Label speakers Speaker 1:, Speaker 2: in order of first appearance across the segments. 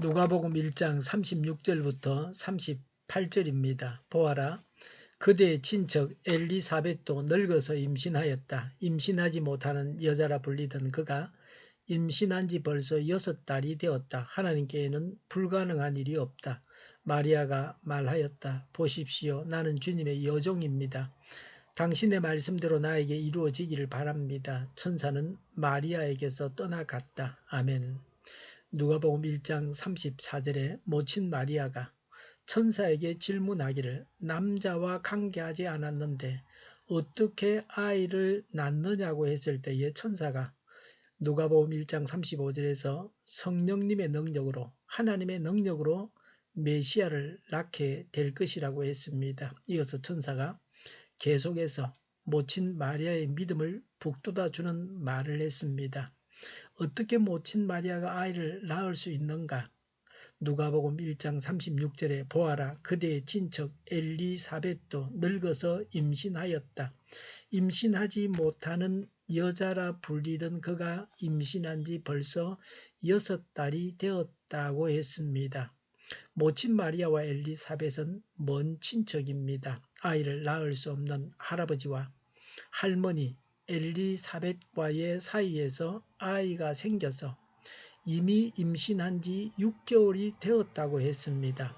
Speaker 1: 누가복음 1장 36절부터 38절입니다. 보아라, 그대의 친척 엘리사벳도 늙어서 임신하였다. 임신하지 못하는 여자라 불리던 그가 임신한 지 벌써 6달이 되었다. 하나님께는 불가능한 일이 없다. 마리아가 말하였다. 보십시오. 나는 주님의 여종입니다. 당신의 말씀대로 나에게 이루어지기를 바랍니다. 천사는 마리아에게서 떠나갔다. 아멘. 누가복음 1장 34절에 모친 마리아가 천사에게 질문하기를 남자와 관계하지 않았는데 어떻게 아이를 낳느냐고 했을 때에 천사가 누가복음 1장 35절에서 성령님의 능력으로, 하나님의 능력으로 메시아를 낳게 될 것이라고 했습니다. 이어서 천사가 계속해서 모친 마리아의 믿음을 북돋아주는 말을 했습니다. 어떻게 모친 마리아가 아이를 낳을 수 있는가? 누가복음 1장 36절에 보아라, 그대의 친척 엘리사벳도 늙어서 임신하였다. 임신하지 못하는 여자라 불리던 그가 임신한 지 벌써 6달이 되었다고 했습니다. 모친 마리아와 엘리사벳은 먼 친척입니다. 아이를 낳을 수 없는 할아버지와 할머니 엘리사벳과의 사이에서 아이가 생겨서 이미 임신한 지 6개월이 되었다고 했습니다.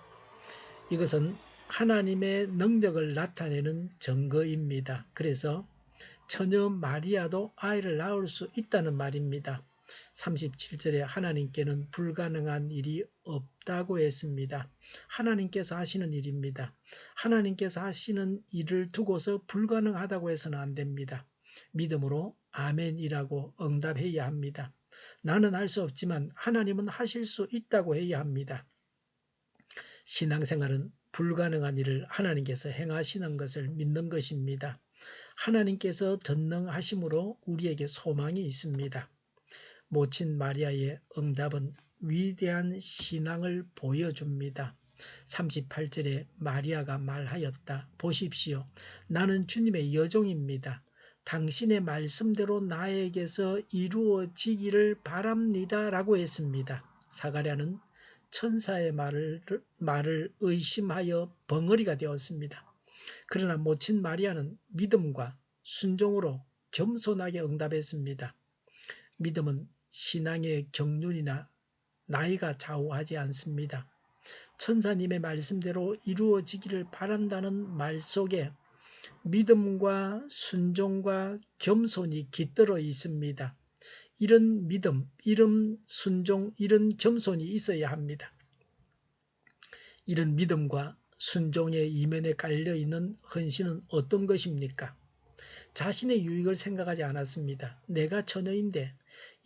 Speaker 1: 이것은 하나님의 능력을 나타내는 증거입니다. 그래서 처녀 마리아도 아이를 낳을 수 있다는 말입니다. 37절에 하나님께는 불가능한 일이 없다고 했습니다. 하나님께서 하시는 일입니다. 하나님께서 하시는 일을 두고서 불가능하다고 해서는 안 됩니다. 믿음으로 아멘이라고 응답해야 합니다. 나는 할 수 없지만 하나님은 하실 수 있다고 해야 합니다. 신앙생활은 불가능한 일을 하나님께서 행하시는 것을 믿는 것입니다. 하나님께서 전능하심으로 우리에게 소망이 있습니다. 모친 마리아의 응답은 위대한 신앙을 보여줍니다. 38절에 마리아가 말하였다. 보십시오. 나는 주님의 여종입니다. 당신의 말씀대로 나에게서 이루어지기를 바랍니다. 라고 했습니다. 사가랴는 천사의 말을 의심하여 벙어리가 되었습니다. 그러나 모친 마리아는 믿음과 순종으로 겸손하게 응답했습니다. 믿음은 신앙의 경륜이나 나이가 좌우하지 않습니다. 천사님의 말씀대로 이루어지기를 바란다는 말 속에 믿음과 순종과 겸손이 깃들어 있습니다. 이런 믿음, 이런 순종, 이런 겸손이 있어야 합니다. 이런 믿음과 순종의 이면에 깔려있는 헌신은 어떤 것입니까? 자신의 유익을 생각하지 않았습니다. 내가 처녀인데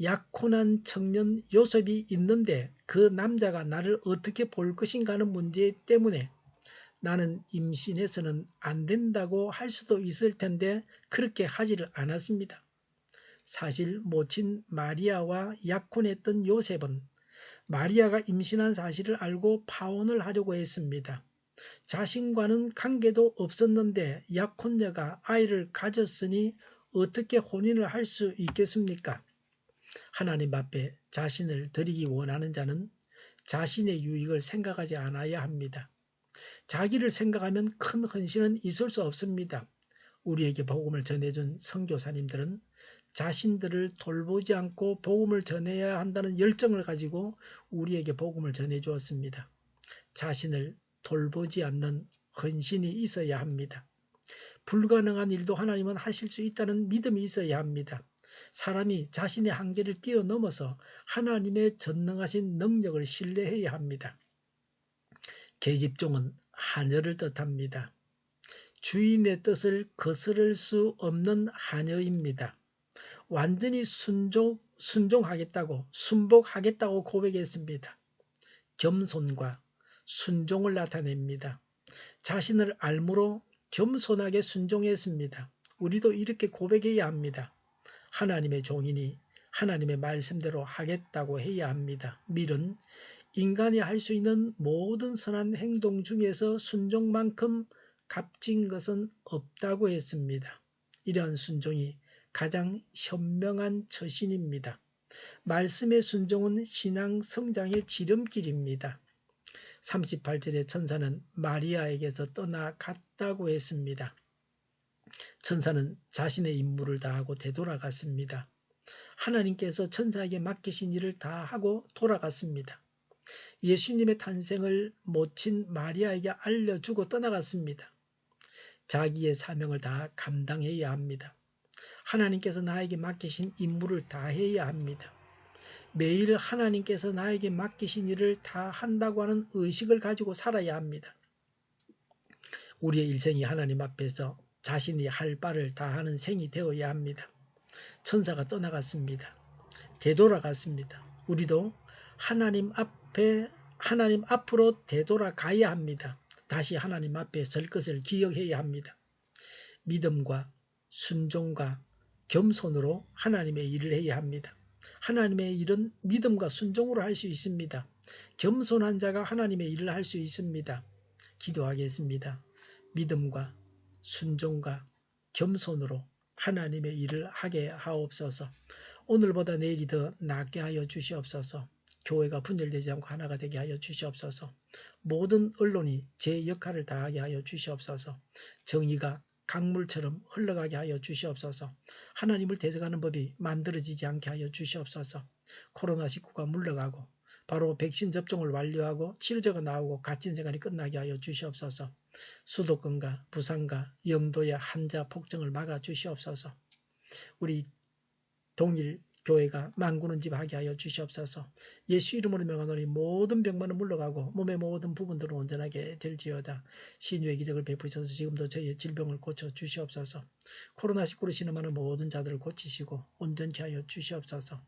Speaker 1: 약혼한 청년 요셉이 있는데 그 남자가 나를 어떻게 볼 것인가 하는 문제 때문에 나는 임신해서는 안 된다고 할 수도 있을 텐데 그렇게 하지를 않았습니다. 사실 모친 마리아와 약혼했던 요셉은 마리아가 임신한 사실을 알고 파혼을 하려고 했습니다. 자신과는 관계도 없었는데 약혼녀가 아이를 가졌으니 어떻게 혼인을 할 수 있겠습니까? 하나님 앞에 자신을 드리기 원하는 자는 자신의 유익을 생각하지 않아야 합니다. 자기를 생각하면 큰 헌신은 있을 수 없습니다. 우리에게 복음을 전해준 선교사님들은 자신들을 돌보지 않고 복음을 전해야 한다는 열정을 가지고 우리에게 복음을 전해주었습니다. 자신을 돌보지 않는 헌신이 있어야 합니다. 불가능한 일도 하나님은 하실 수 있다는 믿음이 있어야 합니다. 사람이 자신의 한계를 뛰어넘어서 하나님의 전능하신 능력을 신뢰해야 합니다. 계집종은 하녀를 뜻합니다. 주인의 뜻을 거스를 수 없는 하녀입니다. 완전히 순종하겠다고, 순복하겠다고 고백했습니다. 겸손과 순종을 나타냅니다. 자신을 알므로 겸손하게 순종했습니다. 우리도 이렇게 고백해야 합니다. 하나님의 종이니 하나님의 말씀대로 하겠다고 해야 합니다. 밀은 인간이 할 수 있는 모든 선한 행동 중에서 순종만큼 값진 것은 없다고 했습니다. 이러한 순종이 가장 현명한 처신입니다. 말씀의 순종은 신앙 성장의 지름길입니다. 38절에 천사는 마리아에게서 떠나갔다고 했습니다. 천사는 자신의 임무를 다하고 되돌아갔습니다. 하나님께서 천사에게 맡기신 일을 다 하고 돌아갔습니다. 예수님의 탄생을 모친 마리아에게 알려주고 떠나갔습니다. 자기의 사명을 다 감당해야 합니다. 하나님께서 나에게 맡기신 임무를 다 해야 합니다. 매일 하나님께서 나에게 맡기신 일을 다 한다고 하는 의식을 가지고 살아야 합니다. 우리의 일생이 하나님 앞에서 자신이 할 바를 다 하는 생이 되어야 합니다. 천사가 떠나갔습니다. 되돌아갔습니다. 우리도 하나님 앞으로 되돌아가야 합니다. 다시 하나님 앞에 설 것을 기억해야 합니다. 믿음과 순종과 겸손으로 하나님의 일을 해야 합니다. 하나님의 일은 믿음과 순종으로 할 수 있습니다. 겸손한 자가 하나님의 일을 할 수 있습니다. 기도하겠습니다. 믿음과 순종과 겸손으로 하나님의 일을 하게 하옵소서. 오늘보다 내일이 더 낫게 하여 주시옵소서. 교회가 분열되지 않고 하나가 되게 하여 주시옵소서. 모든 언론이 제 역할을 다하게 하여 주시옵소서. 정의가 강물처럼 흘러가게 하여 주시옵소서. 하나님을 대적하는 법이 만들어지지 않게 하여 주시옵소서. 코로나19가 물러가고 바로 백신 접종을 완료하고 치료제가 나오고 갇힌 생활이 끝나게 하여 주시옵소서. 수도권과 부산과 영도의 환자 폭증을 막아 주시옵소서. 우리 동일 교회가 만구는 집 하게 하여 주시옵소서. 예수 이름으로 명하노니 모든 병만은 물러가고 몸의 모든 부분들은 온전하게 될지어다. 신유의 기적을 베푸셔서 지금도 저희의 질병을 고쳐 주시옵소서. 코로나19로 신음하는 모든 자들을 고치시고 온전케 하여 주시옵소서.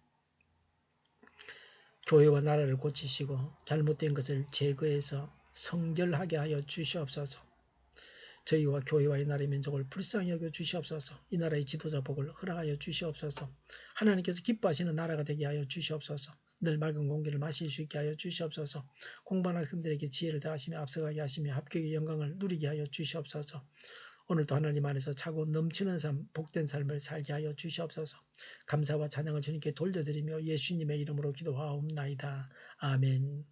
Speaker 1: 교회와 나라를 고치시고 잘못된 것을 제거해서 성결하게 하여 주시옵소서. 저희와 교회와 이 나라의 민족을 불쌍히 여겨 주시옵소서. 이 나라의 지도자 복을 허락하여 주시옵소서. 하나님께서 기뻐하시는 나라가 되게 하여 주시옵소서. 늘 맑은 공기를 마실 수 있게 하여 주시옵소서. 공부하는 학생들에게 지혜를 더하시며 앞서가게 하시며 합격의 영광을 누리게 하여 주시옵소서. 오늘도 하나님 안에서 차고 넘치는 삶, 복된 삶을 살게 하여 주시옵소서. 감사와 찬양을 주님께 돌려드리며 예수님의 이름으로 기도하옵나이다. 아멘.